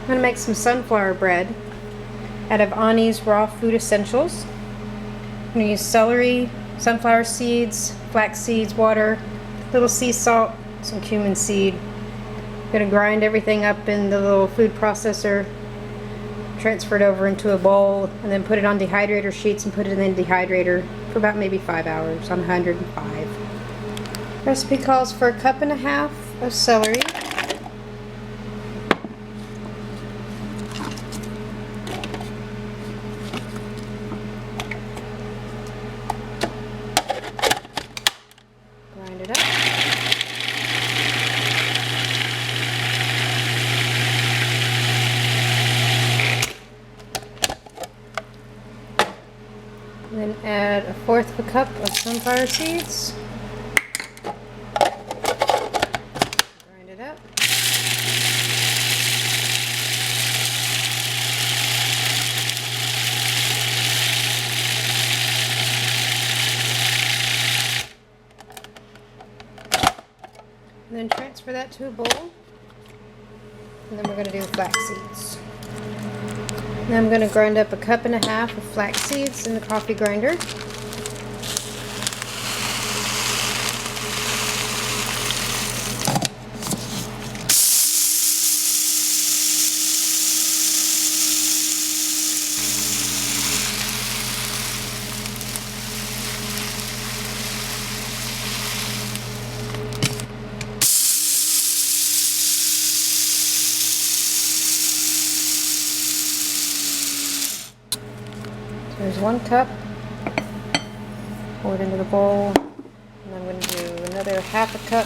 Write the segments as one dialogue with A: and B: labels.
A: I'm going to make some sunflower bread out of Ani's Raw Food Essentials. I'm going to use celery, sunflower seeds, flax seeds, water, little sea salt, some cumin seed. I'm going to grind everything up in the little food processor, transfer it over into a bowl, and then put it on dehydrator sheets and put it in the dehydrator for about maybe 5 hours on 105. Recipe calls for 1.5 cups of celery, grind it up. And then add 1/4 cup of sunflower seeds. Grind it up. And then transfer that to a bowl. And then we're going to do the flax seeds. Now I'm going to grind up 1.5 cups of flax seeds in the coffee grinder. There's 1 cup. Pour it into the bowl. And I'm going to do another 1/2 cup.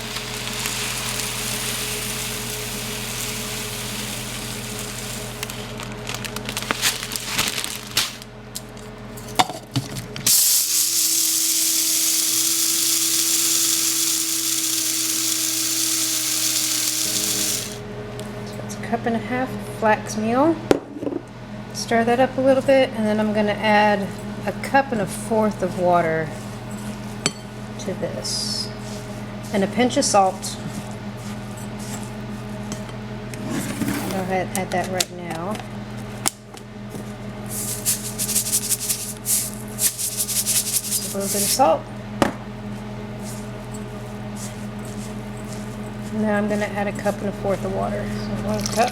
A: So it's 1.5 cups flax meal. Stir that up a little bit, and then I'm going to add 1.25 cups of water to this, and a pinch of salt. Go ahead and add that right now. Just a little bit of salt. And now I'm going to add 1.25 cups of water. So 1 cup.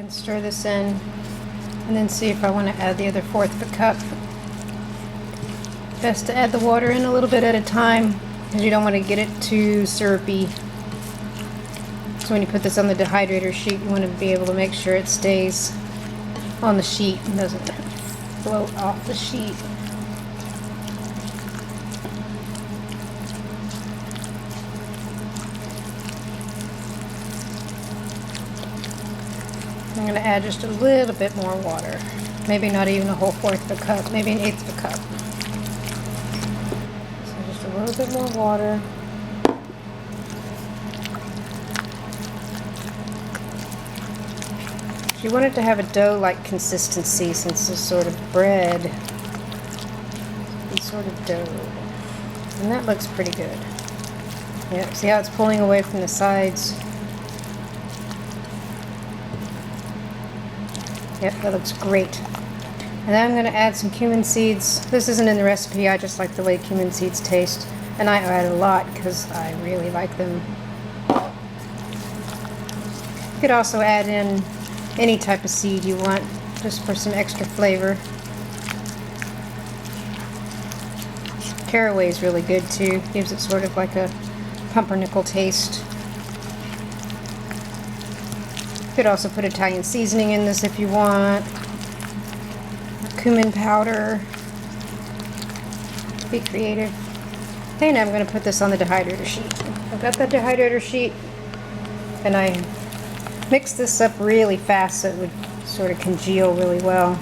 A: Stir this in, and then see if I want to add the other 1/4 cup. Best to add the water in a little bit at a time, because you don't want to get it too syrupy. So when you put this on the dehydrator sheet, you want to be able to make sure it stays on the sheet and doesn't float off the sheet. I'm going to add just a little bit more water. Maybe not even a whole 1/4 cup, maybe 1/8 cup. So just a little bit more water. You want it to have a dough-like consistency, since this sort of bread is sort of dough. And that looks pretty good. Yeah, see how it's pulling away from the sides? Yep, that looks great. And then I'm going to add some cumin seeds. This isn't in the recipe, I just like the way cumin seeds taste. And I add a lot because I really like them. You could also add in any type of seed you want, just for some extra flavor. Caraway is really good too. Gives it sort of like a pumpernickel taste. You could also put Italian seasoning in this if you want. Cumin powder. Be creative. Okay, now I'm going to put this on the dehydrator sheet. I've got the dehydrator sheet, and I mixed this up really fast so it would sort of congeal really well.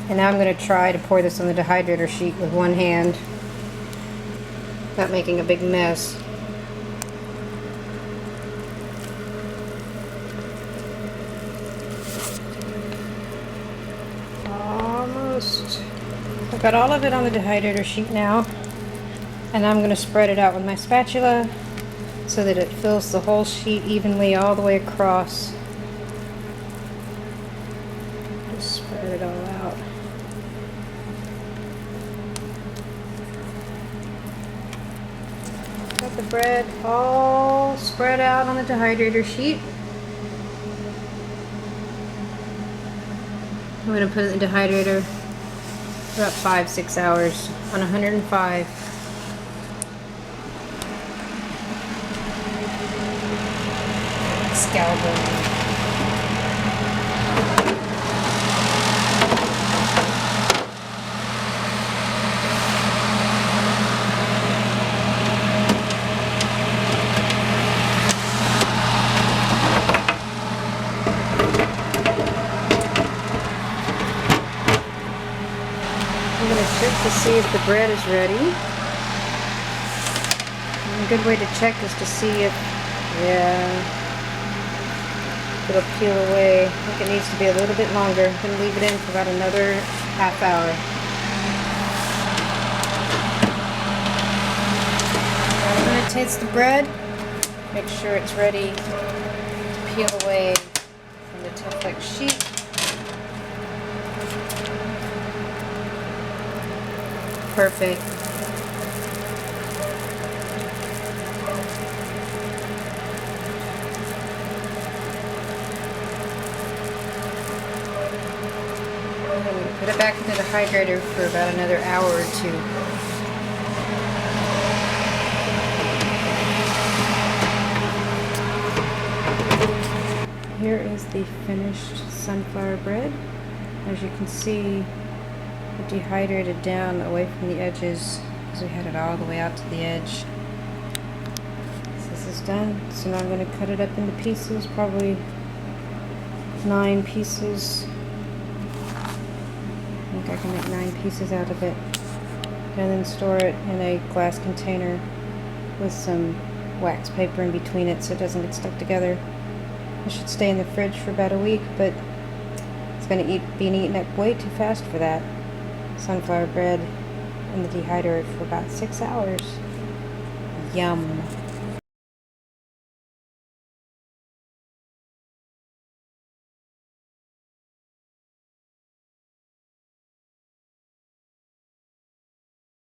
A: And now I'm going to try to pour this on the dehydrator sheet with one hand, not making a big mess. Almost. I've got all of it on the dehydrator sheet now, and I'm going to spread it out with my spatula so that it fills the whole sheet evenly all the way across. Just spread it all out. Got the bread all spread out on the dehydrator sheet. I'm going to put it in the dehydrator for about 5-6 hours on 105. Scalpel. I'm going to check to see if the bread is ready. And a good way to check is to see if, it'll peel away. I think it needs to be a little bit longer. I'm going to leave it in for about another half hour. I'm going to taste the bread. Make sure it's ready to peel away from the flax sheet. Perfect. Put it back into the dehydrator for about another hour or two. Here is the finished sunflower bread. As you can see, it dehydrated down away from the edges because we had it all the way out to the edge. So this is done. So now I'm going to cut it up into pieces, probably 9 pieces. I think I can make 9 pieces out of it. And then store it in a glass container with some wax paper in between it so it doesn't get stuck together. It should stay in the fridge for about a week, but it's going to be eaten up way too fast for that. Sunflower bread in the dehydrator for about 6 hours. Yum.